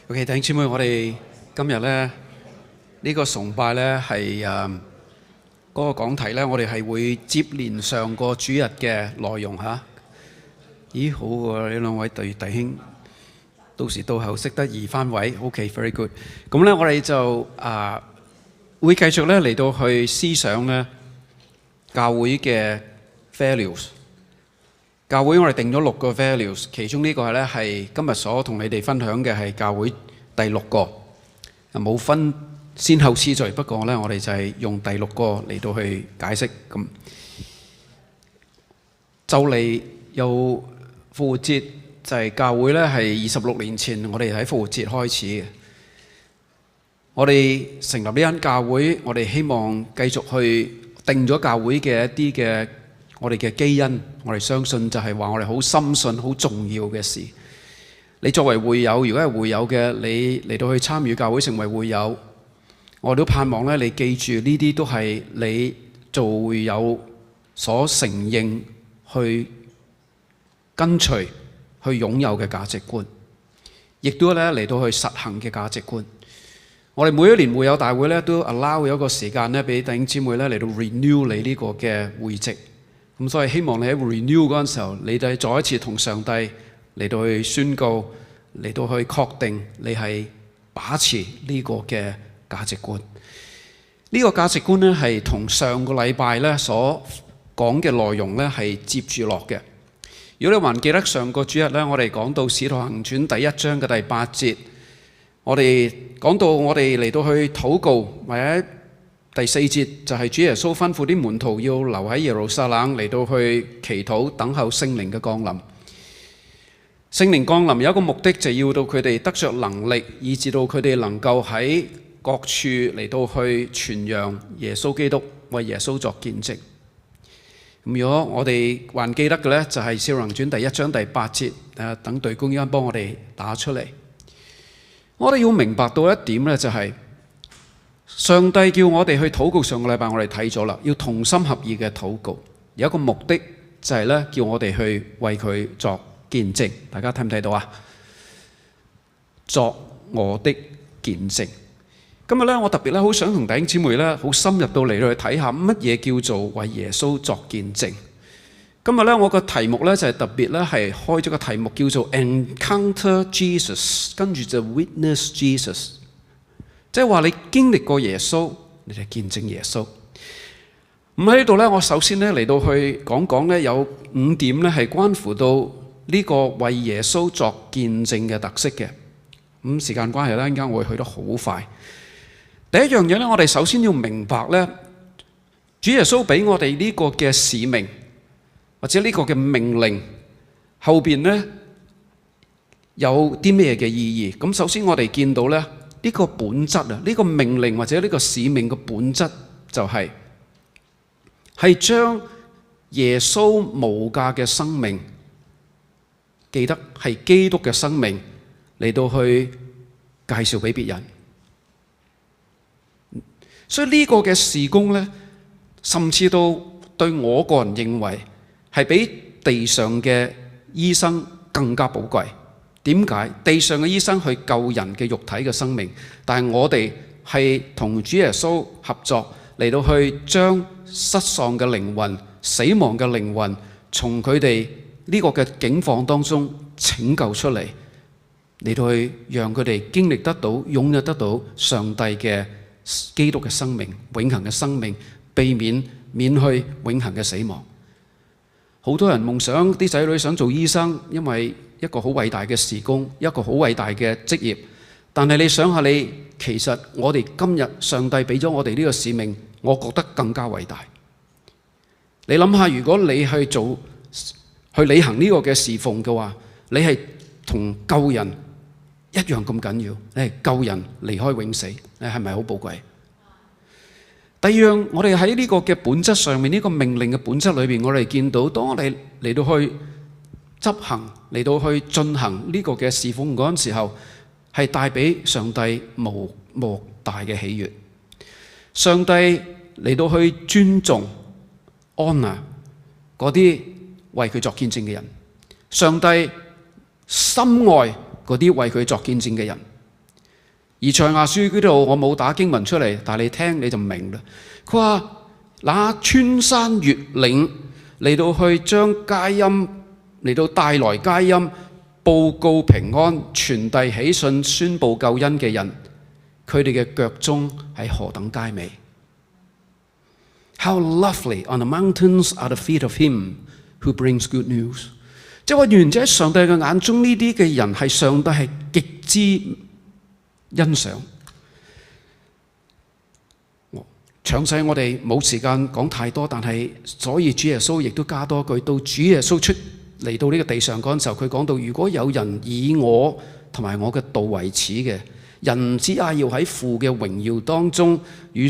OK， 弟兄姊妹，我哋今日咧呢個崇拜咧係嗰個講題咧，我哋係會接連上個主日嘅內容嚇。咦，好喎！呢兩位弟兄到時到後識得移翻位。OK，very good。咁咧，我哋就會繼續咧嚟到去思想咧教會嘅 values。教會我哋定咗6個 values， 其中呢個咧係今日所同你哋分享嘅係教會第6個，冇分先後次序。不過咧，我哋就係用第6個嚟到去解釋。咁就嚟有復活節，就係教會咧係26年前，我哋喺復活節開始嘅。我哋成立呢間教會，我哋希望繼續去定咗教會嘅一啲嘅我哋嘅基因，我哋相信就係話我哋好深信好重要嘅事。你作為會友，如果係會友嘅，你嚟到去參與教會成為會友，我都盼望咧你記住呢啲都係你做會友所承認去跟隨去擁有嘅價值觀，亦都咧嚟到去實行嘅價值觀。我哋每一年會友大會咧都 allow 有一個時間咧俾弟兄姊妹咧嚟到 renew 你呢個嘅會籍。咁所以希望你喺 renew 嗰陣時候，你哋再一次同上帝嚟到去宣告，嚟到去確定你係把持呢個嘅價值觀。呢個價值觀咧係同上個禮拜咧所講嘅內容咧係接住落嘅。如果你還記得上個主日咧，我哋講到《使徒行傳》第1章嘅第8節，我哋講到我哋嚟到去禱告，或者第4節就係主耶穌吩咐啲門徒要留喺耶路撒冷嚟到去祈禱，等候聖靈嘅降臨。聖靈降臨有一個目的，就要到佢哋得着能力，以至到佢哋能夠喺各處嚟到去傳揚耶穌基督，為耶穌作見證。咁如果我哋還記得嘅呢，就係《使徒行傳》第1章第8節。等隊工一陣幫我哋打出嚟。我哋要明白到一點呢，就係上帝叫我哋去禱告。上個禮拜我哋睇咗啦，要同心合意嘅禱告，有一個目的就係咧叫我哋去為佢作見證。大家睇唔睇到啊？作我的見證。今日咧，我特別咧好想同弟兄姊妹咧好深入到嚟去睇下乜嘢叫做為耶穌作見證。今日咧，我個題目咧就係特別咧係開咗個題目叫做 Encounter Jesus， 跟住就 Witness Jesus。即係話你經歷過耶穌，你就見證耶穌。咁喺呢度咧，我首先咧嚟到去講講咧有5點咧係關乎到呢個為耶穌作見證嘅特色嘅。咁時間關係咧，陣間我會去得好快。第一樣嘢咧，我哋首先要明白咧，主耶穌俾我哋呢個嘅使命或者呢個嘅命令後邊咧有啲咩嘅意義。咁首先我哋見到咧。呢個本質啊，呢個命令或者呢個使命嘅本質就係將耶穌無價嘅生命，記得係基督嘅生命嚟到去介紹俾別人。所以呢個嘅事工呢，甚至到對我個人認為係比地上嘅醫生更加寶貴。點解？地上嘅醫生去救人嘅肉體嘅生命，但係我哋係同主耶穌合作嚟到去將失喪嘅靈魂、死亡嘅靈魂，從佢哋呢個嘅境況當中拯救出嚟，嚟到去讓佢哋經歷得到、擁有得到上帝嘅基督嘅生命、永恆嘅生命，避免去永恆嘅死亡。好多人夢想啲仔女想做醫生，因為一個好偉大嘅事工，一個好偉大嘅職業。但係你想下，其實我哋今日上帝俾咗我哋呢個使命，我覺得更加偉大。你諗下，如果你去履行呢個嘅侍奉嘅話，你係同救人一樣咁緊要，你係救人離開永死，你係咪好寶貴？第二樣，我哋喺呢個嘅本質上面，呢個命令嘅本質裏邊，我哋見到，當我哋嚟到去執行，嚟到去進行呢個嘅侍奉嗰陣時候，係帶俾上帝莫大嘅喜悅。上帝嚟到去尊重、honor嗰啲為佢作見證嘅人。上帝深愛嗰啲為佢作見證嘅人。以賽亞書嗰度我冇打經文出嚟，但係你聽你就明啦。佢話那穿山越嶺嚟到去將佳音嚟到帶來佳音，報告平安，傳遞喜訊，宣佈救恩嘅人，佢哋嘅腳蹤係何等佳美。How lovely on the mountains are the feet of him who brings good news。即係話，原者喺上帝嘅眼中，呢啲嘅人係上帝係極之欣賞。詳細我哋冇時間講太多，但係所以主耶穌亦都加多句，到主耶穌出嚟到呢個地上嗰陣時候，佢講到如果有人以我同埋我嘅道為恥嘅，人子也要喺父嘅榮耀當中與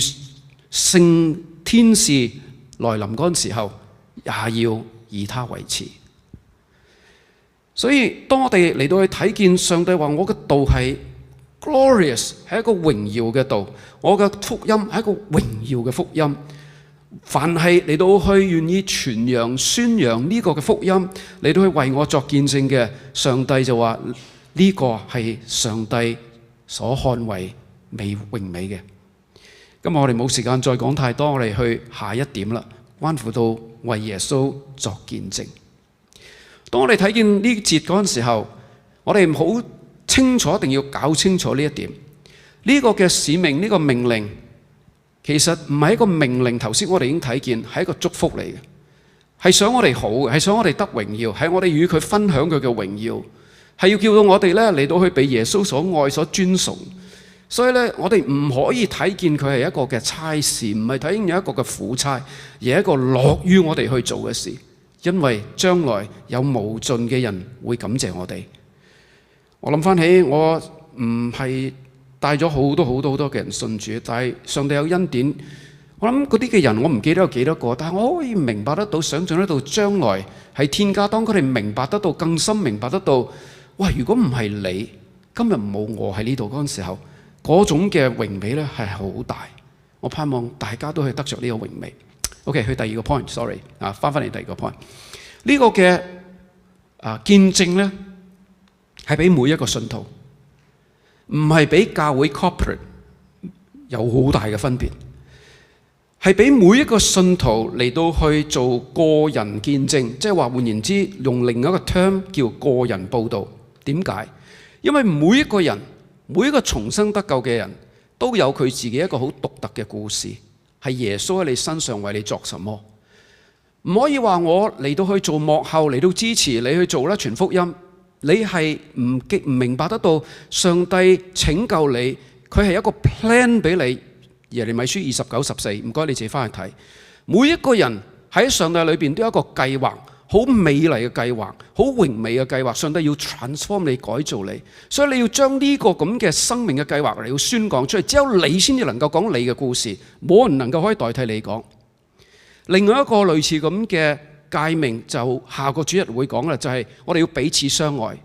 聖天使來臨嗰陣時候，也要以他為恥。所以當我哋嚟到去睇見上帝話我嘅道係 glorious， 係一個榮耀嘅道，我嘅福音係一個榮耀嘅福音。凡係嚟到去願意傳揚宣揚呢個嘅福音，嚟到去為我作見證嘅，上帝就話呢個係上帝所看為榮美嘅。今日我哋冇時間再講太多，我哋去下一點啦，關乎到為耶穌作見證。當我哋睇見呢節嗰陣時候，我哋好清楚，一定要搞清楚呢一點。呢個嘅使命，呢個命令，其實唔係一個命令。頭先我哋已經睇見，係一個祝福嚟嘅，係想我哋好嘅，係想我哋得榮耀，係我哋與佢分享佢嘅榮耀，係要叫到我哋咧嚟到去被耶穌所愛、所尊崇。所以咧，我哋唔可以睇見佢係一個嘅差事，唔係睇見有一個嘅苦差，而係一個樂於我哋去做嘅事。因為將來有無盡嘅人會感謝我哋。我諗翻起，我唔係帶咗好多嘅人信主，但係上帝有恩典。我諗嗰啲嘅人，我唔記得有幾多個，但係我可以明白得到、想象得到，將來喺天家，當佢哋明白得到、更深明白得到，哇！如果唔係你，今日冇我喺呢度嗰陣時候，嗰種嘅榮美咧係好大。我盼望大家都可以得着呢個榮美。OK， 去第二個 point，sorry 啊，翻嚟第二個 point。呢個嘅見證咧，係俾每一個信徒，唔係俾教會 corporate 有好大嘅分別，係俾每一個信徒嚟到去做個人見證，即係話換言之，用另一個 term 叫個人報導。點解？因為每一個人，每一個重生得救嘅人都有佢自己一個好獨特嘅故事。係耶穌喺你身上為你作什麼？唔可以話我嚟到去做幕後，嚟到支持你去做啦傳福音。你係唔明白得到上帝拯救你，佢係一個 plan 俾你。耶利米書29:14，唔該你自己翻去睇。每一個人喺上帝裏邊都有一個計劃，好美麗嘅計劃，好榮美嘅計劃。上帝要 transform 你，改造你，所以你要將呢個咁嘅生命嘅計劃嚟要宣講出嚟，只有你先至能夠講你嘅故事，冇人能夠可以代替你講。另外一個類似咁嘅誡命，就下個主日會講啦，就係我哋要彼此相愛。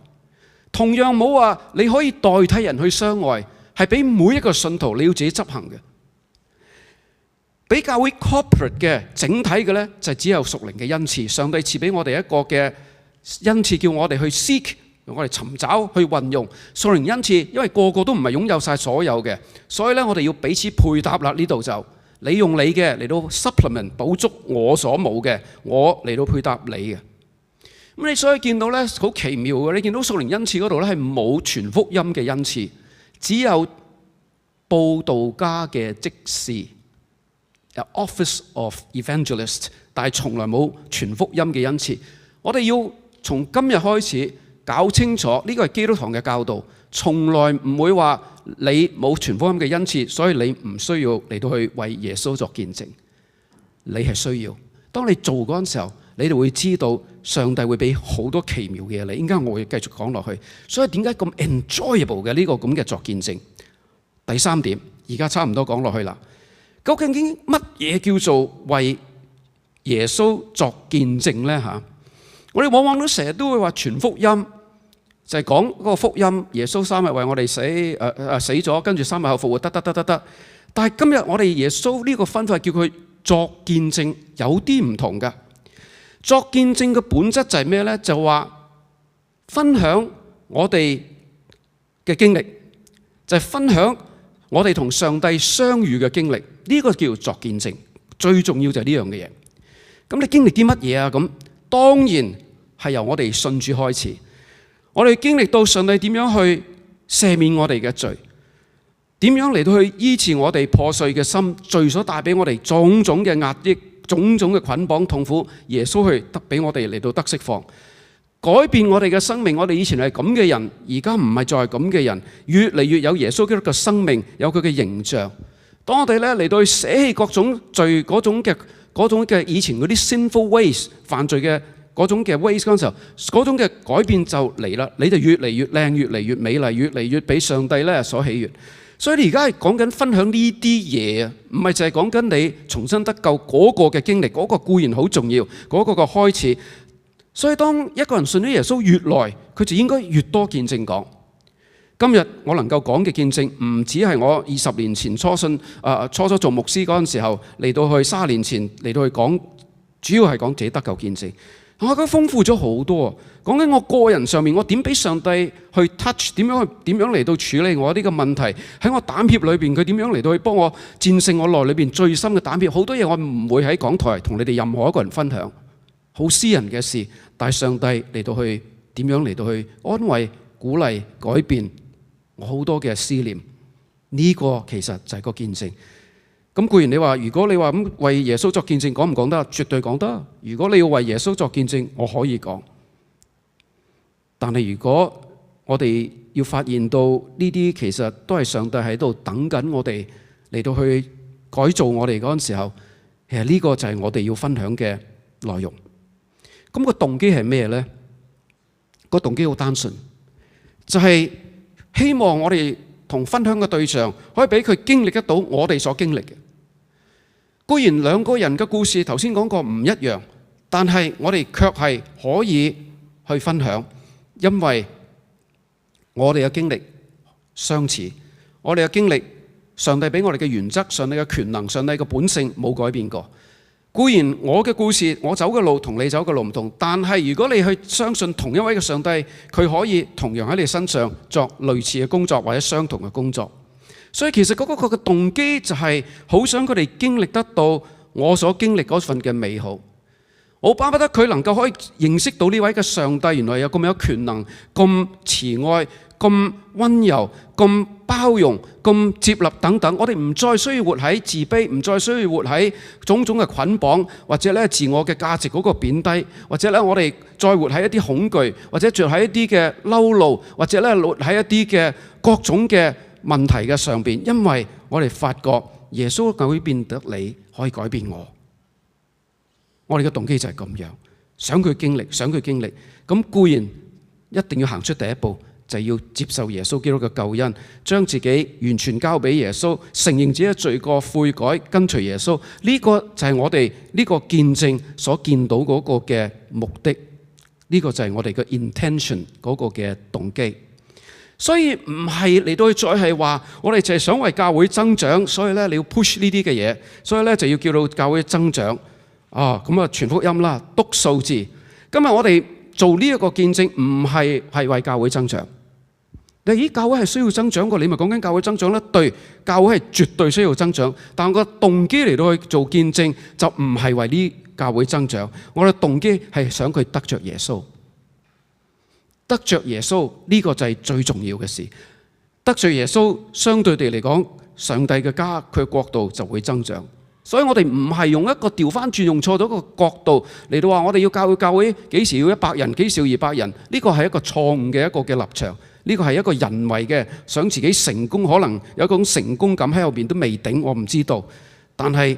同樣冇話你可以代替人去相愛，係俾每一個信徒你要自己執行嘅。俾教會 corporate 嘅整體嘅咧，就只有屬靈嘅恩賜。上帝賜俾我哋一個嘅恩賜，叫我哋去 seek， 我哋尋找去運用屬靈恩賜。因為個個都唔係擁有晒所有嘅，所以咧我哋要彼此配搭啦。呢度就你用你嘅嚟到 supplement 補足我所冇嘅，我嚟到配搭你嘅。咁你所以見到咧好奇妙嘅，你見到屬靈恩賜嗰度咧係冇傳福音嘅恩賜，只有佈道家嘅職事。Office of Evangelist， 但係從來冇傳福音嘅恩賜。我哋要從今日開始搞清楚，呢個係基督堂嘅教導，從來唔會話你冇傳福音嘅恩賜，所以你唔需要嚟到去為耶穌作見證。你係需要。當你做嗰陣時候，你就會知道上帝會俾好多奇妙嘅嘢你。應該我會繼續講落去。所以點解咁 enjoyable 嘅呢個咁嘅作見證？第三點，而家差唔多講落去啦。究竟乜嘢叫做為耶穌作見證呢？嚇，我哋往往都成日都會話傳福音，就係講嗰個福音。耶穌3日為我哋死咗，跟住3日後復活，得。但係今日我哋耶穌呢個分法叫佢作見證，有啲唔同㗎。作見證嘅本質就係咩呢？就話分享我哋嘅經歷。就係分享我哋同上帝相遇嘅經歷，呢個叫作見證。最重要就係呢樣嘅嘢。咁你經歷啲乜嘢啊？咁當然係由我哋信主開始。我哋經歷到上帝點樣去赦免我哋嘅罪，點樣嚟到去醫治我哋破碎嘅心，罪所帶俾我哋種種嘅壓抑、種種嘅捆綁痛苦，耶穌去得俾我哋嚟到得釋放，改變我哋嘅生命。我哋以前係咁嘅人，而家唔係再係咁嘅人，越嚟越有耶穌基督嘅生命，有佢嘅形象。當我哋咧嚟到去捨棄各種罪嗰種嘅以前嗰啲 sinful ways 犯罪嘅嗰種嘅 ways 嗰陣時候，嗰種嘅改變就嚟啦。你就越嚟越靚，越嚟越美麗，越嚟越俾上帝咧所喜悅。所以你而家係講緊分享呢啲嘢啊，唔係淨係講緊你重新得救嗰個嘅經歷，嗰個固然好重要，嗰個嘅開始。所以當一個人信咗耶穌越來，佢就應該越多見證講。今日我能夠講嘅見證，唔止係我20年前初做牧師嗰陣時候嚟到去30年前嚟到去講，主要係講自己得救見證。我覺得豐富咗好多，講緊我個人上面，我點俾上帝去 touch， 點樣嚟到處理我呢個問題，喺我膽怯裏邊，佢點樣嚟到去幫我戰勝我內裏邊最深嘅膽怯。好多嘢我唔會喺講台同你哋任何一個人分享，好私人嘅事，但係上帝嚟到去點樣嚟到去安慰、鼓勵、改變我好多嘅思念，呢個其實就係個見證。咁固然你話，如果你話咁為耶穌作見證，講唔講得？絕對講得。如果你要為耶穌作見證，我可以講。但係如果我哋要發現到呢啲其實都係上帝喺度等緊我哋嚟到去改造我哋嗰陣時候，其實呢個就係我哋要分享嘅內容。咁個動機係咩呢？個動機好單純，就係希望我哋同分享嘅對象可以俾佢經歷得到我哋所經歷嘅。固然兩個人嘅故事頭先講過唔一樣，但係我哋卻係可以去分享，因為我哋嘅經歷相似，我哋嘅經歷，上帝俾我哋嘅原則、上帝嘅權能、上帝嘅本性冇改變過。固然我嘅故事，我走嘅路同你走嘅路唔同，但係如果你去相信同一位嘅上帝，佢可以同樣喺你身上作類似嘅工作或者相同嘅工作。所以其實嗰個嘅動機就係好想佢哋經歷得到我所經歷嗰份嘅美好。我巴不得佢能夠可以認識到呢位嘅上帝，原來有咁有權能、咁慈愛、咁溫柔、咁包容、咁接納等等。我哋唔再需要活喺自卑，唔再需要活喺種種嘅捆綁，或者咧自我嘅價值嗰個貶低，或者咧我哋再活喺一啲恐懼，或者着喺一啲嘅嬲怒，或者咧活喺一啲嘅各種嘅問題嘅上邊。因為我哋發覺耶穌改變得你，可以改變我。我哋嘅動機就係咁樣，想佢經歷，想佢經歷。咁固然一定要行出第一步，就係要接受耶穌基督嘅救恩，將自己完全交俾耶穌，承認自己嘅罪過，悔改，跟隨耶穌。呢個就係我哋呢個見證所見到嗰個嘅目的。呢個就係我哋嘅 intention 嗰個嘅動機。所以唔係嚟到再係話，我哋就係想為教會增長，所以咧你要 push 呢啲嘅嘢，所以咧就要叫到教會增長。咁啊，傳福音啦，督數字。今日我哋做呢一個見證，唔係為教會增長。咦，教會係需要增長嘅，你咪講緊教會增長啦。對，教會係絕對需要增長，但個動機嚟到去做見證，就唔係為呢教會增長。我哋動機係想佢得着耶穌，得着耶穌呢個就係最重要嘅事。得着耶穌，相對地嚟講，上帝嘅家佢嘅國度就會增長。所以我哋唔係用一個調翻轉，用錯咗個角度嚟到話我哋要教會幾時要100人，幾時要200人。呢個係一個錯誤嘅一個嘅立場，呢個係一個人為嘅想自己成功，可能有一種成功感喺後邊都未頂，我唔知道。但係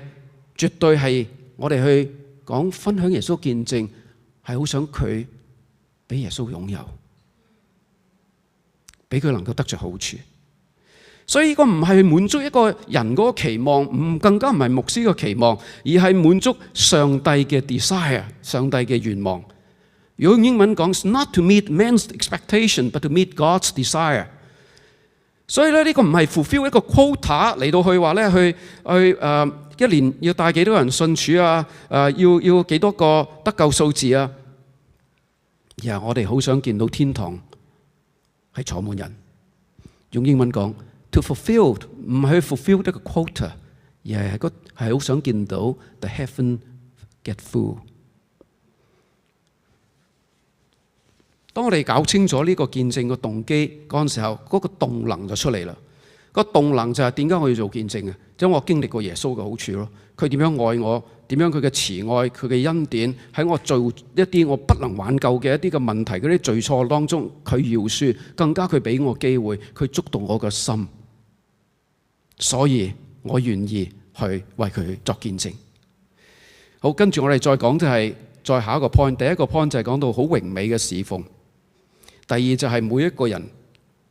絕對係我哋去講分享耶穌見證，係好想佢俾耶穌擁有，俾佢能夠得着好處。所以呢個唔係滿足一個人嗰個期望，更加唔係牧師嘅期望，而係滿足上帝嘅 desire， 上帝嘅願望。如果用英文講 ，not to meet man's expectation， but to meet God's desire。所以咧呢個唔係 fulfill 一個 quota 嚟到去話咧去一年要帶幾多人信主啊？要幾多個得救數字啊？而係我哋好想見到天堂係坐滿人。用英文講 to fulfill 唔係去 fulfill 一個 quota， 而係好想見到 the heaven get full。當我哋搞清楚呢個見證嘅動機嗰陣時候，嗰個動能就出嚟啦。個動能就係點解我要做見證嘅？因為我經歷過耶穌嘅好處咯。佢點樣愛我，點樣佢嘅慈愛，佢嘅恩典喺我做一啲我不能挽救嘅一啲嘅問題嗰啲罪錯當中，佢饒恕，更加佢俾我機會，佢觸動我嘅心，所以我願意去為佢作見證。好，跟住我哋再講就係再下一個 point。第一個 point 就係講到好榮美嘅侍奉，第二就係每一個人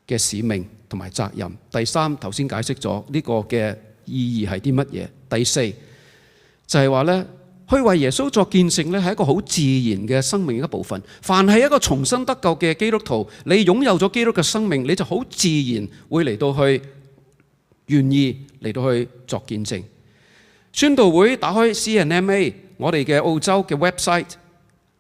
嘅使命同埋責任，第三頭先解釋咗呢個嘅意義係啲乜嘢，第四就係話呢，去為耶穌作見證呢係一個好自然嘅生命一部分。凡係一個重生得救嘅基督徒，你擁有咗基督嘅生命，你就好自然會嚟到去願意嚟到去作見證。宣道會打開 CNMA 我哋嘅澳洲嘅 website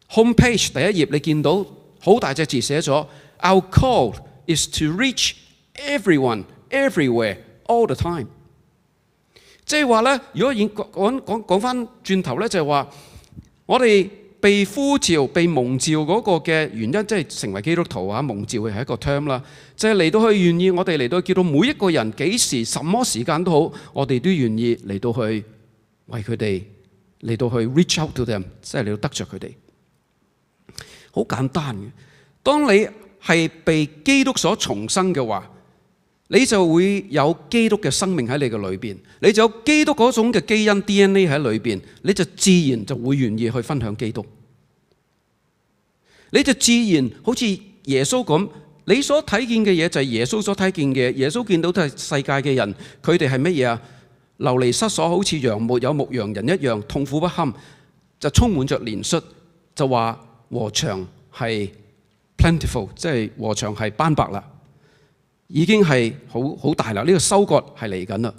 homepage 第一頁，你見到好大隻字寫咗 Our call is to reach everyone, everywhere, all the time。即係話咧，如果講翻轉頭咧，就係話我哋被呼召、被蒙召嗰個嘅原因，即係成為基督徒啊，蒙召係一個 term 啦，就係嚟到去願意，我哋嚟到叫到每一個人幾時、什麼時間都好，我哋都願意嚟到去為佢哋嚟到去 reach out to them， 即係嚟到得着佢哋。好簡單嘅，當你係被基督所重生嘅話，你就會有基督嘅生命喺你嘅裏邊，你就有基督嗰種嘅基因 DNA 喺裏邊，你就自然就會願意去分享基督。你就自然好似耶穌咁，你所睇見嘅嘢就係耶穌所睇見嘅。耶穌見到都係世界嘅人，佢哋係乜嘢啊？流離失所，好似羊沒有牧羊人一樣，痛苦不堪，就充滿着憐恤，就話禾場係 plentiful， 即係禾場係斑白啦，已經係好大啦，呢個收割係嚟緊啦。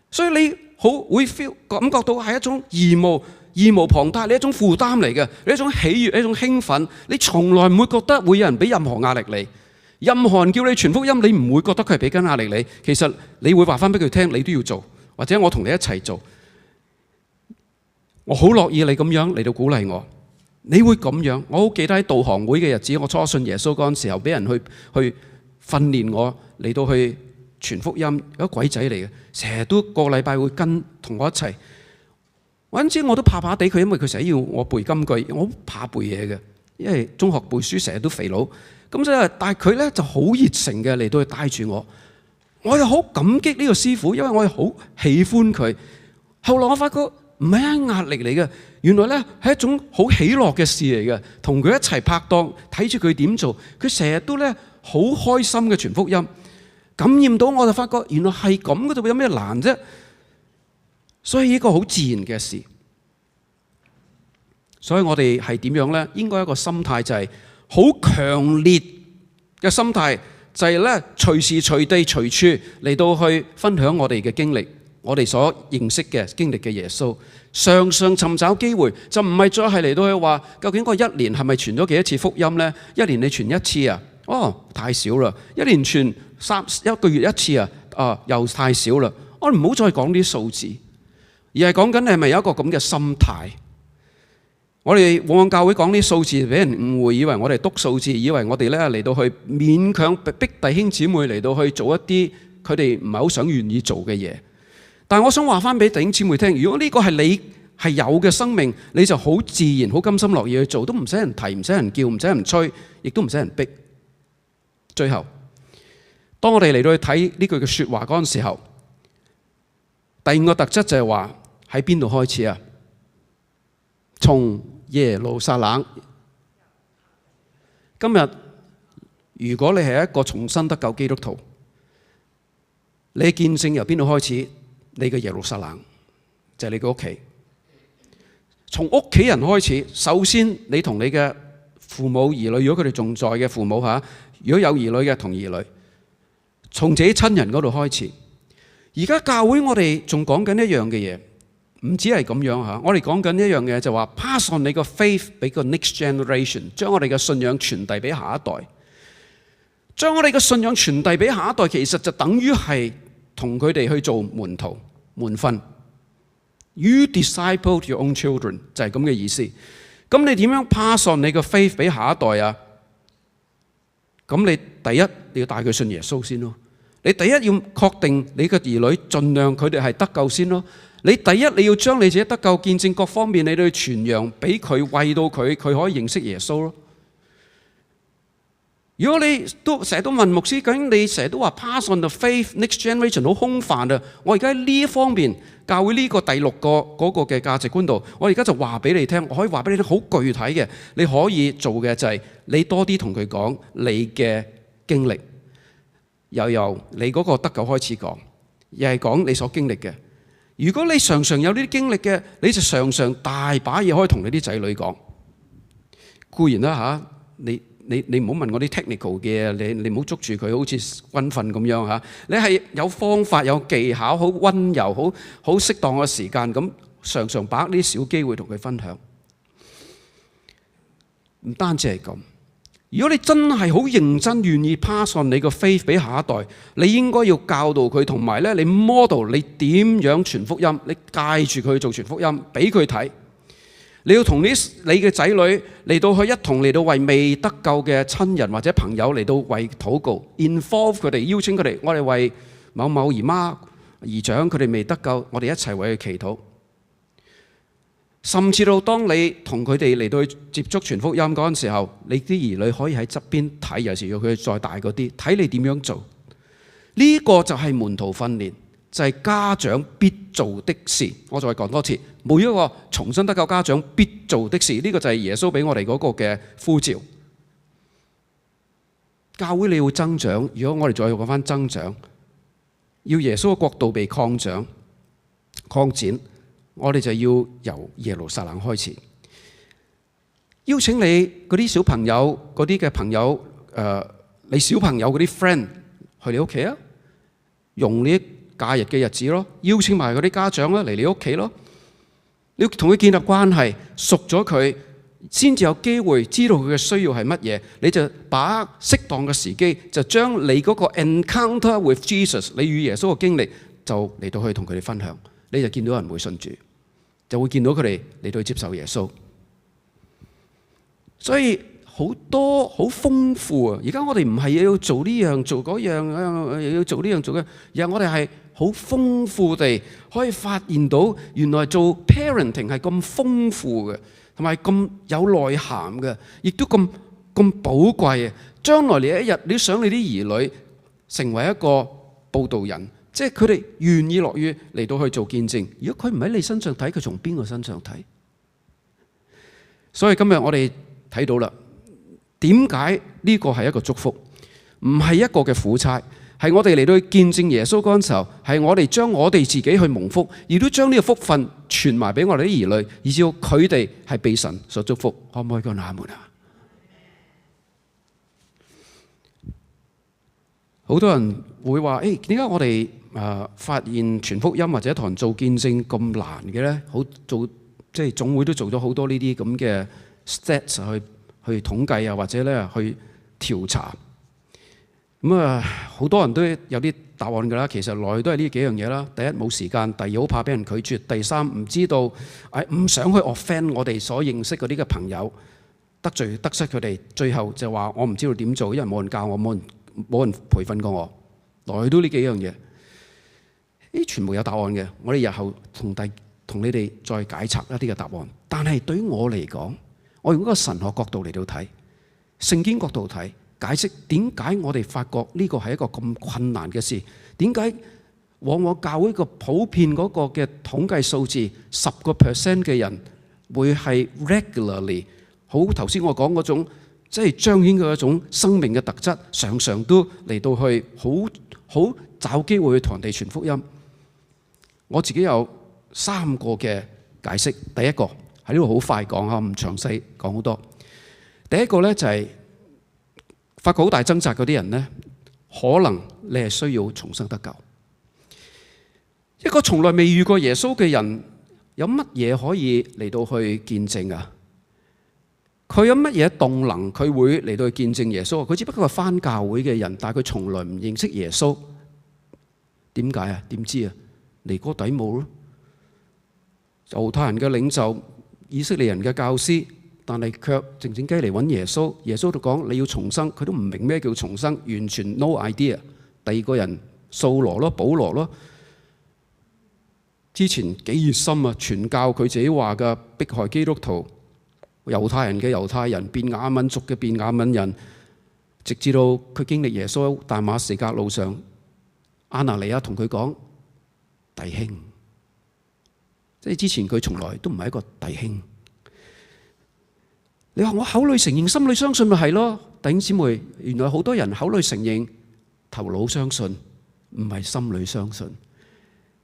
所以你好會 feel 感覺到係一種義無旁貸，你一種負擔嚟嘅，你一種喜悅，一種興奮，你從來唔會覺得會有人俾任何壓力你。任何人叫你傳福音，你唔會覺得佢係俾緊壓力你。其實你會話翻俾佢聽，你都要做，或者我同你一齊做。我好樂意你咁樣嚟到鼓勵我。你會咁樣？我好記得喺導航會嘅日子，我初信耶穌嗰陣時候，俾人去訓練我嚟到去傳福音，有個鬼仔嚟嘅，成日都個禮拜會跟同我一齊。嗰陣時我都怕怕地佢，因為佢成日要我背金句，我好怕背嘢嘅，因為中學背書成日都肥佬。咁所以，但係佢咧就好熱誠嘅嚟到去帶住我，我又好感激呢個師傅，因為我又好喜歡佢。後來我發覺唔係一壓力嚟嘅，原來咧係一種好喜樂嘅事嚟嘅。同佢一齊拍檔，睇住佢點做，佢成日都咧好開心嘅傳福音，感染到我就發覺原來係咁嘅啫，有咩難啫？所以呢個好自然嘅事。所以我哋係點樣咧？應該一個心態就係好強烈嘅心態，就係咧隨時隨地隨處嚟到去分享我哋嘅經歷，我哋所認識嘅經歷嘅耶穌。常常尋找機會，就唔係再係嚟到去話究竟我一年係咪傳咗幾多次福音咧？一年你傳一次啊？哦，太少啦！一年傳一個月一次啊？又太少啦！我哋唔好再講啲數字，而係講緊你係咪有一個咁嘅心態？我哋往往教會講啲數字，俾人誤會，以為我哋篤數字，以為我哋咧嚟到去勉強逼弟兄姊妹嚟到去做一啲佢哋唔係好想願意做嘅嘢。但係我想話翻俾弟兄姊妹聽，如果呢個係你係有嘅生命，你就好自然、好甘心樂意去做，都唔使人提、唔使人叫、唔使人催，亦都唔使人逼。最後，當我哋嚟到去睇呢句嘅説話嗰陣時候，第五個特質就係話喺邊度開始啊？從耶路撒冷。今日如果你係一個重生得救基督徒，你嘅見證由邊度開始？你嘅耶路撒冷就係你嘅屋企。從屋企人開始，首先你同你嘅父母兒女，如果佢哋仲在嘅父母嚇，如果有兒女嘅同兒女，從自己親人嗰度開始。而家教會我哋仲講緊一樣嘅嘢，唔止係咁樣嚇，我哋講緊一樣嘢就話 pass on 你個 faith 俾個 next generation，將我哋嘅信仰傳遞俾下一代。將我哋嘅信仰傳遞俾下一代，其實就等於係同佢哋去做門徒門訓。You disciple your own children 就係咁嘅意思。咁你點樣 pass on 你嘅 faith 俾下一代啊？咁你第一你要帶佢信耶穌先咯。你第一要確定你嘅兒女盡量佢哋係得救先咯。你第一你要將你自己得救見證各方面你都要傳揚俾佢，為到佢可以認識耶穌咯。如果你都成日都問牧師，究竟你成日都話 pass on the faith next generation 好空泛啊？我而家喺呢一方面教會呢個第六個嗰個嘅價值觀度，我而家就話俾你聽，我可以話俾你聽好具體嘅，你可以做嘅就係你多啲同佢講你嘅經歷，又由你嗰個得救開始講，又係講你所經歷嘅。如果你常常有呢啲經歷嘅，你就常常大把嘢可以同你啲仔女講。固然啦嚇，你唔好問我啲 technical 嘅，你唔好捉住佢好似軍訓咁樣嚇。你係有方法有技巧，好溫柔，好適當嘅時間，咁常常把握呢啲小機會同佢分享。唔單止係咁，如果你真係好認真願意 pass on 你個 faith 俾下一代，你應該要教導佢，同埋咧你 model 你點樣傳福音，你帶住佢做傳福音俾佢睇。你要同你嘅仔女嚟到去一同嚟到為未得救嘅親人或者朋友嚟到為禱告 ，involve 佢哋，邀請佢哋，我哋為某某姨媽姨丈佢哋未得救，我哋一齊為佢祈禱。甚至到當你同佢哋嚟到去接觸傳福音嗰陣時候，你啲兒女可以喺側邊睇，有時要佢再大嗰啲，睇你點樣做。呢個就係門徒訓練，就係家長必做的事。我再講多次，每一個重生得救家長必做的事，呢個就係耶穌俾我哋嗰個嘅呼召。教會你要增長，如果我哋再講翻增長，要耶穌嘅國度被擴展，我哋就要由耶路撒冷開始。邀請你嗰啲小朋友、嗰啲嘅朋友，你小朋友嗰啲 friend 去你屋企啊，用呢假日嘅日子咯，邀請埋嗰啲家長啦嚟你屋企咯。你要同佢建立關係，熟咗佢，先至有機會知道佢嘅需要係乜嘢。你就把握適當嘅時機，就將你嗰個 encounter with Jesus， 你與耶穌嘅經歷，就嚟到去同佢哋分享。你就見到人會信主，就會見到佢哋嚟到去接受耶穌。所以好多好豐富啊！而家我哋唔係要做呢樣做嗰樣，要做呢樣做嘅，而係我哋係好豐富地可以發現到，原來做 parenting 係咁豐富嘅，同埋咁有內涵嘅，亦都咁寶貴嘅。將來你一日你想你啲兒女成為一個佈道人，即係佢哋願意樂於嚟到去做見證。如果佢唔喺你身上睇，佢從邊個身上睇？所以今日我哋睇到啦，點解呢個係一個祝福，唔係一個嘅苦差，係我哋嚟到去見證耶穌嗰陣時候，係我哋將我哋自己去蒙福，亦都將呢個福分傳埋俾我哋啲兒女，以至到佢哋係被神所祝福。可唔可以講阿門啊？好多人會話：誒，點解我哋發現傳福音或者同人做見證咁難嘅咧？好做即係總會都做咗好多呢啲咁嘅 stats 去統計啊，或者咧去調查。咁好多人都有啲答案㗎啦。其實來都係呢幾樣嘢啦。第一，冇時間；第二，好怕俾人拒絕；第三，唔知道，唔想去 offend 我哋所認識嗰啲嘅朋友，得罪得失佢哋。最後就話我唔知道點做，因為冇人教我，冇人培訓過我。來都呢幾樣嘢，全部有答案嘅。我哋日後同你哋再解拆一啲嘅答案。但係對於我嚟講，我用一個神學角度嚟到睇，聖經角度睇，解釋點解我哋發覺呢個係一個咁困難嘅事？點解往往教會個普遍嗰個嘅統計數字10% 嘅人會係 regularly 好頭先我講嗰種，即係彰顯佢一種生命嘅特質，常常都嚟到去好找機會去同人哋傳福音。我自己有3個嘅解釋。第一個喺呢度好快講下，唔詳細講好多。第一個咧就係發覺好大掙扎嗰啲人咧，可能你係需要重生得救。一個從來未遇過耶穌嘅人，有乜嘢可以嚟到去見證啊？佢有乜嘢動能？佢會嚟到去見證耶穌？佢只不過係返教會嘅人，但係佢從來唔認識耶穌。點解啊？點知啊？尼哥底母咯，猶太人嘅領袖，以色列人嘅教師，但係卻靜靜雞嚟揾耶穌。耶穌就講你要重生，佢都唔明咩叫重生，完全 no idea。第二個人掃羅咯，保羅咯，之前幾熱心啊，傳教佢自己話嘅迫害基督徒，猶太人嘅猶太人，便雅憫族嘅便雅憫人，直至到佢經歷耶穌大馬士革路上，亞拿尼亞同佢講弟兄，即係之前佢從來都唔係一個弟兄。你話我口裏承認，心裏相信咪係咯？弟兄姊妹，原來好多人口裏承認，頭腦相信，唔係心裏相信。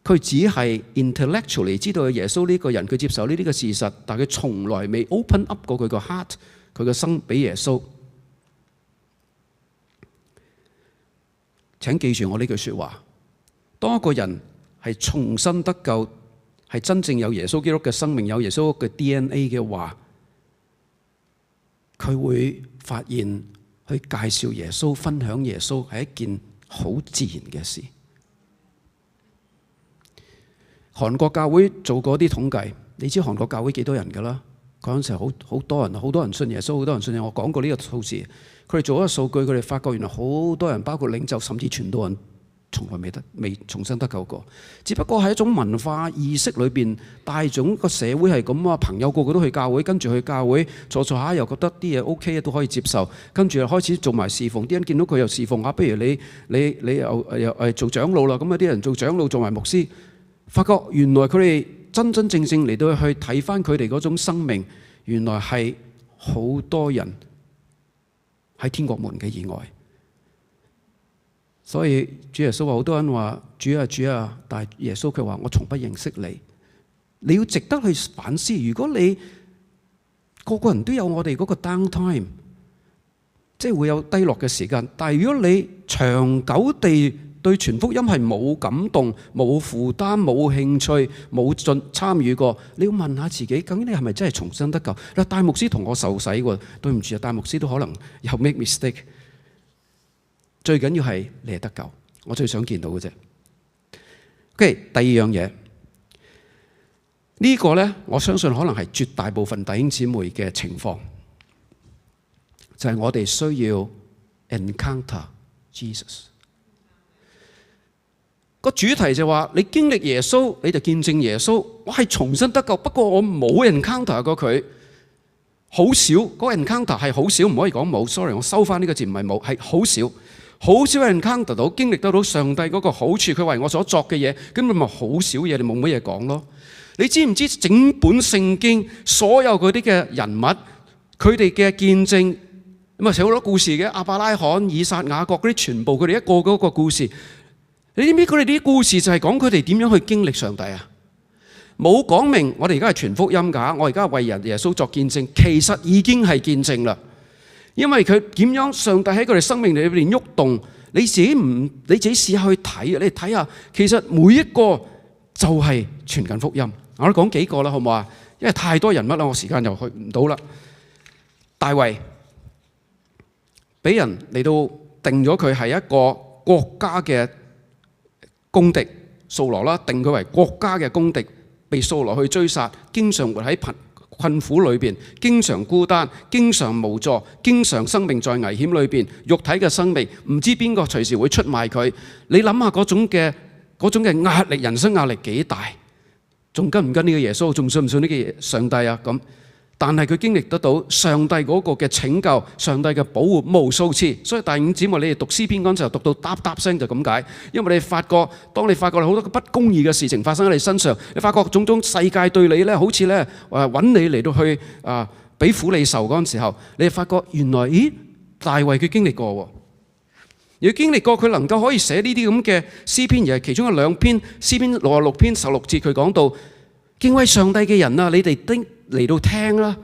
佢只係 intellectually 知道有耶穌呢個人，佢接受呢啲嘅事實，但係佢從來未 open up 過佢個 heart， 佢個心俾耶穌。請記住我呢句説話：當一個人係重新得救，係真正有耶穌基督嘅生命，有耶穌嘅 DNA 嘅話，佢會發現去介紹耶穌、分享耶穌係一件好自然嘅事。韓國教會做過啲統計，你知韓國教會幾多人㗎啦？嗰陣時好多人，好多人信耶穌，好多人信耶穌。我講過呢個數字，佢哋做咗個數據，佢哋發覺原來好多人，包括領袖甚至傳道人，從來未重新得救過。只不過係一種文化意識裏邊帶種個社會係咁啊，朋友個個都去教會，跟住去教會坐下又覺得啲嘢 OK 都可以接受，跟住又開始做埋侍奉。啲人見到佢又侍奉啊，不如你又做長老啦。咁啊啲人做長老做埋牧師，發覺原來佢哋真真正正嚟到去睇翻佢哋嗰種生命，原來係好多人喺天國門嘅以外。所以主耶穌話，好多人話主啊主啊，但係耶穌佢話我從不認識你。你要值得去反思。如果你個個人都有我哋嗰個 down time， 即係會有低落嘅時間，但係如果你長久地對傳福音係冇感動、冇負擔、冇興趣、冇參與過，你要問下自己，究竟你係咪真係重生得救？嗱，大牧師同我受洗喎，對唔住啊，大牧師都可能有 make mistake。最緊要係你係得救，我最想見到嘅啫。OK， 第二樣嘢，呢個呢，我相信可能係絕大部分弟兄姊妹嘅情況，就係我哋需要 encounter Jesus。個主題就話你經歷耶穌，你就見證耶穌。我係重新得救，不過我冇 encounter 過佢，好少。嗰個 encounter 係好少，唔可以講冇。Sorry， 我收翻呢個字，唔係冇，係好少。好少 encounter 到經歷得到上帝嗰個好處，佢為我所作嘅嘢，咁咪好少嘢，你冇乜嘢講咯。你知唔知整本聖經所有嗰啲嘅人物，佢哋嘅見證咁啊，寫好多故事嘅，亞伯拉罕、以撒、雅各嗰啲，全部佢哋一個嗰個故事。你知唔知佢哋啲故事就係講佢哋點樣去經歷上帝啊？冇講明我哋而家係傳福音㗎，我而家為人耶穌作見證，其實已經係見證啦。因為佢點樣上帝喺佢哋生命裏邊喐動，你自己試下去睇，你睇下，其實每一個就係傳緊福音。我都講幾個啦，好唔好啊？因為太多人物啦，我時間又去唔到啦。大衛俾人嚟到定咗佢係一個國家嘅公敵，掃羅啦，定佢為國家嘅公敵，被掃羅去追殺，經常活喺困苦裏邊，經常孤單，經常無助，經常生命在危險裏邊，肉體嘅生命唔知邊個隨時會出賣佢。你諗下嗰種嘅壓力，人生壓力幾大？仲跟唔跟呢個耶穌？仲信唔信呢個上帝啊？咁，但係佢經歷得到上帝嗰個嘅拯救，上帝嘅保護無數次。所以弟兄姊妹，你哋讀詩篇嗰陣時候讀到嗒嗒聲就咁解，因為你發覺，當你發覺好多不公義嘅事情發生喺你身上，你發覺種種世界對你咧，好似咧揾你嚟到去俾苦你受嗰陣時候，你就發覺原來大衛佢經歷過喎，而經歷過佢能夠可以寫呢啲咁嘅詩篇，而係其中嘅兩篇詩篇66篇16節，佢講到敬畏上帝嘅人啊，你哋嚟到聽啦，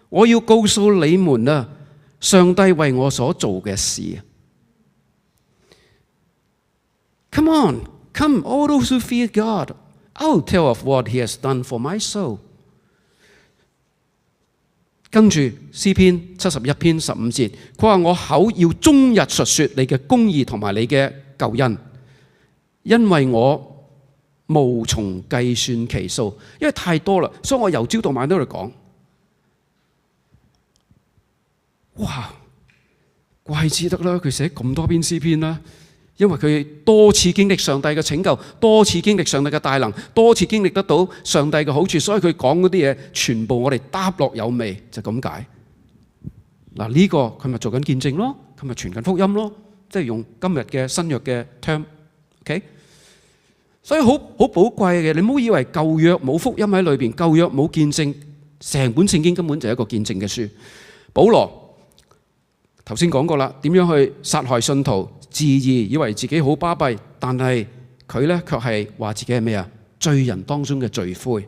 我要告訴你們啊，上帝為我所做嘅事。Come on, come, all those who fear God, I'll tell of what He has done for my soul. 跟住詩篇71篇15節，佢話我口要終日述說你嘅公義同埋你嘅救恩，因為我無從計算其數，因為太多啦，所以我由朝到晚都喺度講。哇！怪之得啦，佢寫咁多篇詩篇啦，因為佢多次經歷上帝嘅拯救，多次經歷上帝嘅大能，多次經歷得到上帝嘅好處，所以佢講嗰啲嘢全部我哋答落有味，就咁解。嗱，呢個佢咪做緊見證咯，佢咪傳緊福音咯，即係用今日嘅新約嘅 term，OK？所以好寶貴嘅，你唔好以為舊約冇福音喺裏邊，舊約冇見證，成本聖經根本就係一個見證嘅書。保羅頭先講過啦，點樣去殺害信徒，自義，以為自己好巴閉，但係佢呢卻係話自己係咩啊？罪人當中嘅罪魁。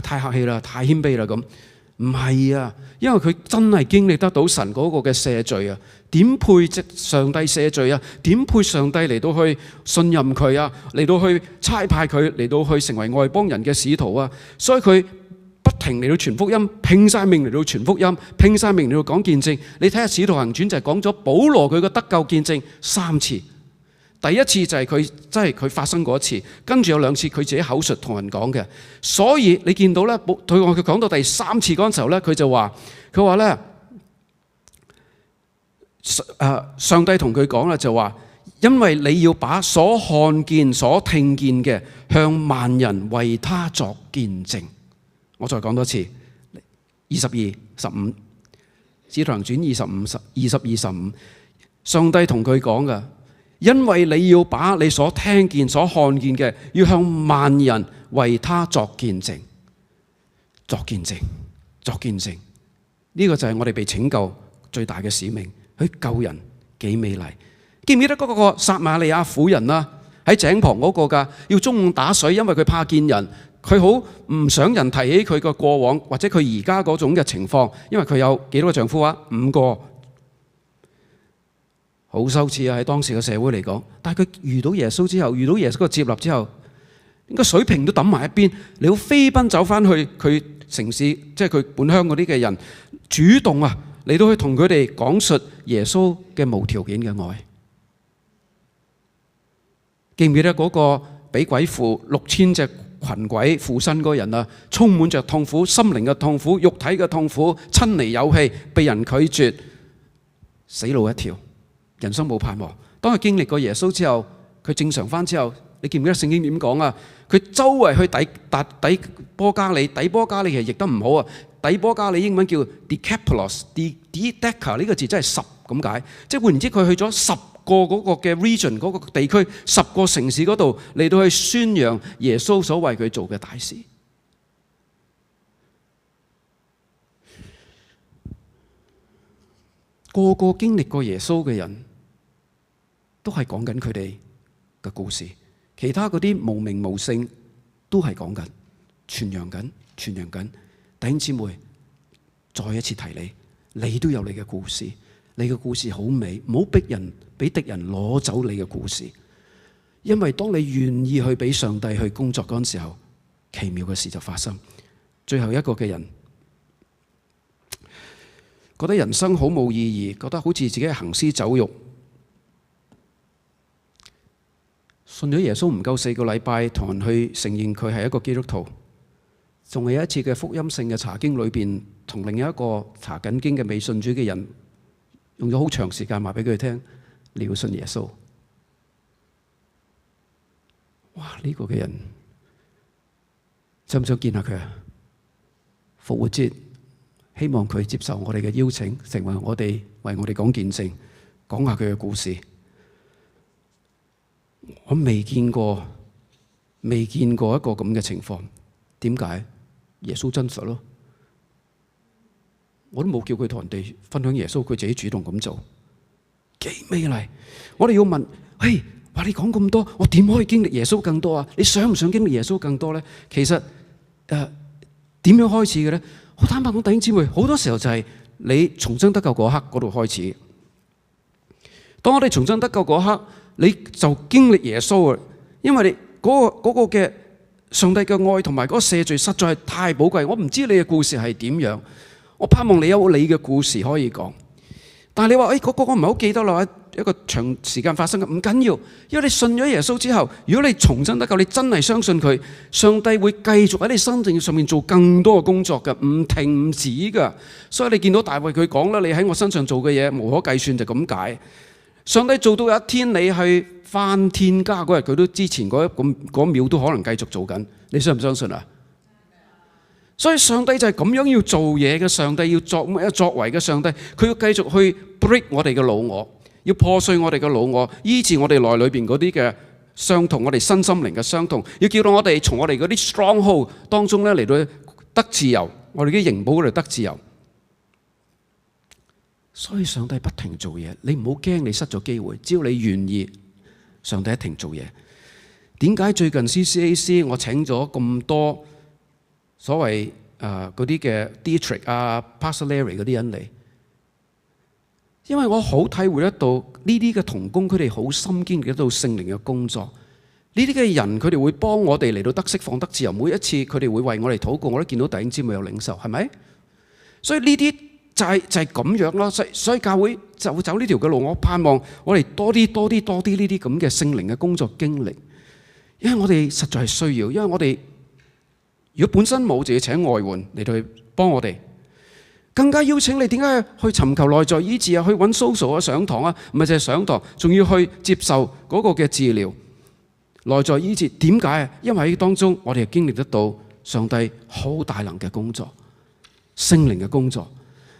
太客氣啦，太謙卑啦咁。唔係啊，因為佢真係經歷得到神嗰個嘅赦罪啊，點配上帝赦罪啊？點配上帝嚟到去信任佢啊？嚟到去差派佢嚟到去成為外邦人嘅使徒啊？所以佢不停嚟到傳福音，拼晒命嚟到傳福音，拼晒命嚟到講見證。你睇下《使徒行傳》就係講咗保羅佢嘅得救見證3次。第一次就係佢真係佢發生過一次，跟住有2次佢自己口述同人講嘅。所以你見到咧，佢講到第3次嗰陣時候咧，佢就話咧，上帝同佢講啦，就話因為你要把所看見、所聽見嘅向萬人為他作見證。我再講多次，22、15，使徒行傳22、15，上帝同佢講嘅，因為你要把你所聽見、所看見嘅，要向萬人為他作見證，作見證，作見證。呢個就係我哋被拯救最大嘅使命，去救人，幾美麗。記唔記得嗰個撒瑪利亞婦人啊？喺井旁嗰個㗎，要中午打水，因為佢怕見人。佢好唔想人提起佢個過往，或者佢而家嗰種嘅情況，因為佢有幾多個丈夫啊？5個，好羞恥啊！喺當時嘅社會嚟講，但係佢遇到耶穌之後，遇到耶穌嘅接納之後，應該水瓶都抌埋一邊，你要飛奔走翻去佢城市，即係佢本鄉嗰啲嘅人，主動啊嚟到去同佢哋講述耶穌嘅無條件嘅愛。記唔記得嗰個俾鬼附6000隻群鬼附身嗰人啊，充滿着痛苦，心靈嘅痛苦，肉體嘅痛苦，親離有氣，被人拒絕，死路一條，人生冇盼望。當佢經歷過耶穌之後，佢正常翻之後，你記唔記得聖經點講啊？佢周圍去底波加利，底波加利其實譯得唔好啊。底波加利英文叫 Decapolis，Deca 呢個字真係10咁解，即係換言之，佢去咗10個嗰個嘅 region 嗰個地區，10個城市嗰度嚟到去宣揚耶穌所為佢做嘅大事。個個經歷過耶穌嘅人都係講緊佢哋嘅故事，其他嗰啲無名無姓都係講緊、傳揚緊。弟兄姊妹，再一次提你都有你嘅故事。你嘅故事好美，唔好俾敵人攞走你嘅故事。因為當你願意去俾上帝去工作嗰陣時候，奇妙嘅事就發生。最後一個嘅人覺得人生好冇意義，覺得好似自己係行屍走肉。信咗耶穌唔夠4個禮拜，同人去承認佢係一個基督徒，仲係有一次嘅福音性嘅查經裏邊，同另一個查緊經嘅未信主嘅人，用咗好長時間話俾佢聽，你要信耶穌。哇！呢個嘅人想唔想見下佢啊？復活節希望佢接受我哋嘅邀請，成為我哋為我哋講見證，講下佢嘅故事。我未見過一個咁嘅情況。點解？耶穌真實咯。我都冇叫佢同人哋分享耶穌，佢自己主動咁做，幾美麗。我哋要問，話你講咁多，我點可以經歷耶穌更多啊？你想唔想經歷耶穌更多呢？其實點樣開始嘅呢？好坦白講，弟兄姊妹，好多時候就係你重生得救嗰刻嗰度開始。當我哋重生得救嗰刻，你就經歷耶穌啊，因為你嗰個嘅上帝嘅愛同埋嗰個赦罪實在係太寶貴。我唔知你嘅故事係點樣，我盼望你有你嘅故事可以講。但係你話嗰個我唔係好記得啦，一個長時間發生嘅，唔緊要，因為你信咗耶穌之後，如果你重生得救，你真係相信佢，上帝會繼續喺你生命上面做更多嘅工作嘅，唔停唔止㗎。所以你見到大衛佢講啦，你喺我身上做嘅嘢無可計算，就咁解。上帝做到有一天你去翻天家嗰日，佢都之前嗰秒都可能繼續做緊。你相唔相信啊？所以上帝就係咁樣要做嘢嘅，上帝要作為嘅上帝，佢要繼續去 break 我哋嘅老我，要破碎我哋嘅老我，醫治我哋內裏邊嗰啲嘅傷痛，我哋身心靈嘅傷痛，要叫到我哋從我哋嗰啲 stronghold 當中咧嚟到得自由，我哋啲營堡嗰度得自由。所以上帝不停做嘢，你唔好驚你失咗機會，只要你願意，上帝一停做嘢。點解最近 CCAC 我請咗咁多所謂嗰啲嘅 Dietrich 啊、Pastor Larry 嗰啲人嚟？因為我好體會得到呢啲嘅同工，佢哋好深經歷得到聖靈嘅工作。呢啲嘅人佢哋會幫我哋嚟到得釋放得自由。每一次佢哋會為我哋禱告，我都見到弟兄姊妹有領受，係咪？所以呢啲就係咁樣咯。所以教會就會走呢條嘅路。我盼望我哋多啲呢啲咁嘅聖靈嘅工作經歷，因為我哋實在係需要。因為我哋如果本身冇，就要請外援嚟到去幫我哋。更加邀請你，點解去尋求內在醫治啊？去揾 social 啊，上堂啊，唔係淨係上堂，仲要去接受嗰個嘅治療。內在醫治點解啊？因為喺當中我哋係經歷得到上帝好大能嘅工作，聖靈嘅工作。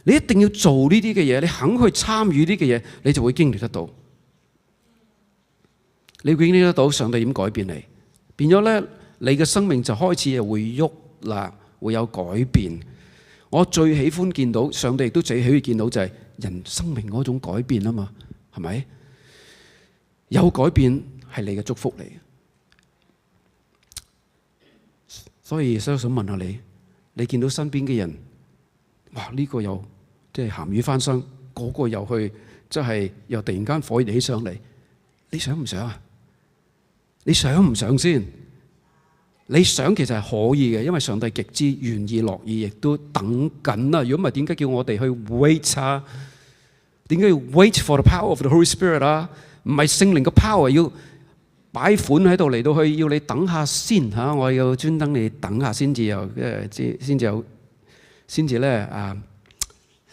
你一定要做呢啲嘅嘢，你肯去參與呢啲嘅嘢，你就會經歷得到。你會經歷得到上帝點改變你，變咗咧，你嘅生命就開始又會喐啦，會有改變。我最喜歡見到上帝亦都最喜歡見到就係人生命嗰種改變啊嘛，係咪？有改變係你嘅祝福嚟。所以想問下你，你見到身邊嘅人，哇！呢個又即係鹹魚翻身，嗰個又去即係又突然間火熱起上嚟，你想唔想啊？你想唔想先？你想其實係可以嘅，因為上帝極之願意樂意，亦都等緊啦。如果唔係，點解叫我哋去 wait 啊？點解要 wait for the power of the Holy Spirit 啊？唔係聖靈嘅 power 要擺款喺度嚟到去，要你等下先嚇。我要專登你等下先至有，先至咧啊！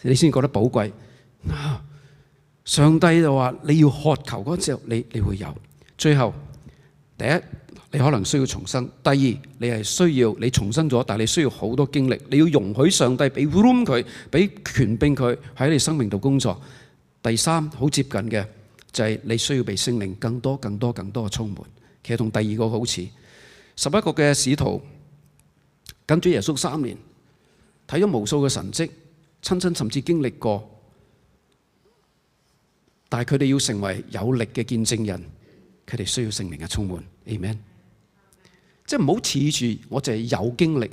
你先覺得寶貴。上帝就話你要渴求嗰陣時候，你會有。最後第一，你可能需要重生；第二，你係需要你重生咗，但係你需要好多經歷，你要容許上帝俾 room 佢，俾權柄佢喺你生命度工作。第三，好接近嘅就係你需要被聖靈更多嘅充滿。其實同第二個好似，11個嘅使徒跟住耶穌3年，睇咗無數嘅神蹟，親身甚至經歷過，但係佢哋要成為有力嘅見證人，佢哋需要聖靈嘅充滿。Amen。即係唔好恃住我淨係有經歷，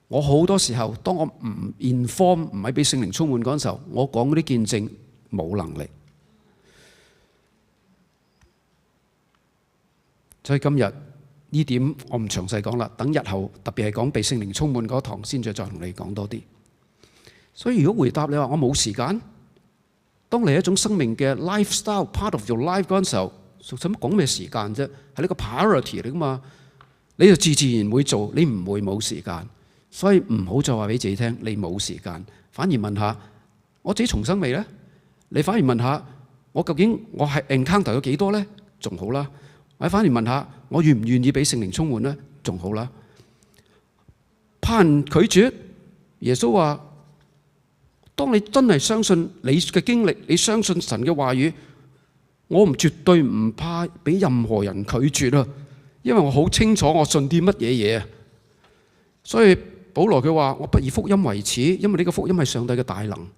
我好多時候當我唔 inform 唔係俾聖靈充滿嗰陣時候，我講嗰啲見證冇能力。所以今日呢點我唔詳細講啦，等日後特別係講被聖靈充滿嗰堂先再同你講多啲。所以如果回答你話我冇時間，當你係一種生命嘅 lifestyle part of your life 嗰陣時候，使乜講咩時間啫？係呢個 priority 嚟噶嘛？你就自然會做，你唔會冇時間。所以唔好再話俾自己聽你冇時間，反而問下我自己重生未呢？你反而問下我究竟我係 encounter 咗幾多呢？仲好啦。我反而問下我願唔願意俾聖靈充滿呢？仲好啦。怕人拒絕，耶穌話：當你真係相信你嘅經歷，你相信神嘅話語，我絕對唔怕俾任何人拒絕啊！因為我好清楚我信啲乜嘢嘢啊！所以保羅佢話：我不以福音為恥，因為呢個福音係上帝嘅大能。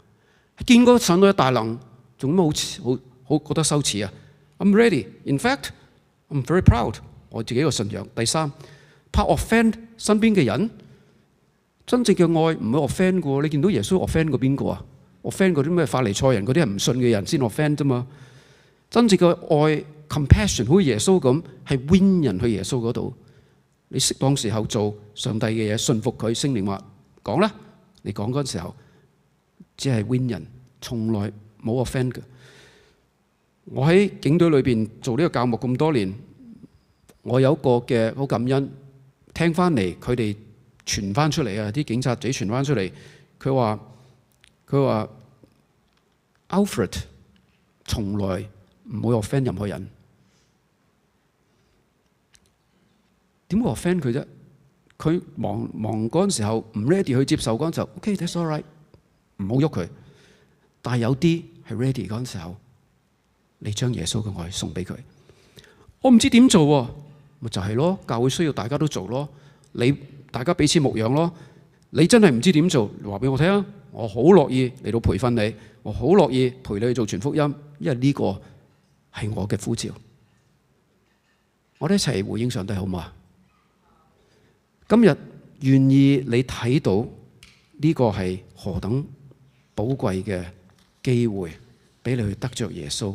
見過上帝嘅大能，仲乜好覺得羞恥啊 ？I'm ready. In fact, I'm very proud. 我自己個信仰。第三，怕 offend 身邊嘅人。真正嘅愛唔會 offend 嘅。你見到耶穌 offend 過邊個啊 ？offend 嗰啲咩法利賽人嗰啲係唔信嘅人先 offend 啫嘛。真正嘅愛 compassion 好似耶穌咁，係 win 人去耶穌嗰度。你適當時候做上帝嘅嘢，信服佢。聖靈話講啦，你講嗰陣時候只係 win 人，從來冇 offend 嘅。我喺警隊裏邊做呢個教牧咁多年，我有一個嘅好感恩，聽翻嚟佢哋傳翻出嚟啊，啲警察仔傳翻出嚟，佢話 Alfred 從來唔會 offend 任何人。點會 offend 佢啫？佢忙嗰陣時候唔 ready 去接受嗰陣時候 ，OK，that's all right， 唔好喐佢。但係有啲係 ready 嗰陣時候，你將耶穌嘅愛送俾佢。我唔知點做喎，咪就係咯，教會需要大家都做咯。大家彼此牧養咯。你真係唔知點做，話俾我聽啊！我好樂意嚟到培訓你，我好樂意陪你去做全福音，因為呢個係我嘅呼召。我哋一齊回應上帝好唔好啊？今日願意你睇到呢個係何等寶貴嘅機會，俾你去得着耶穌。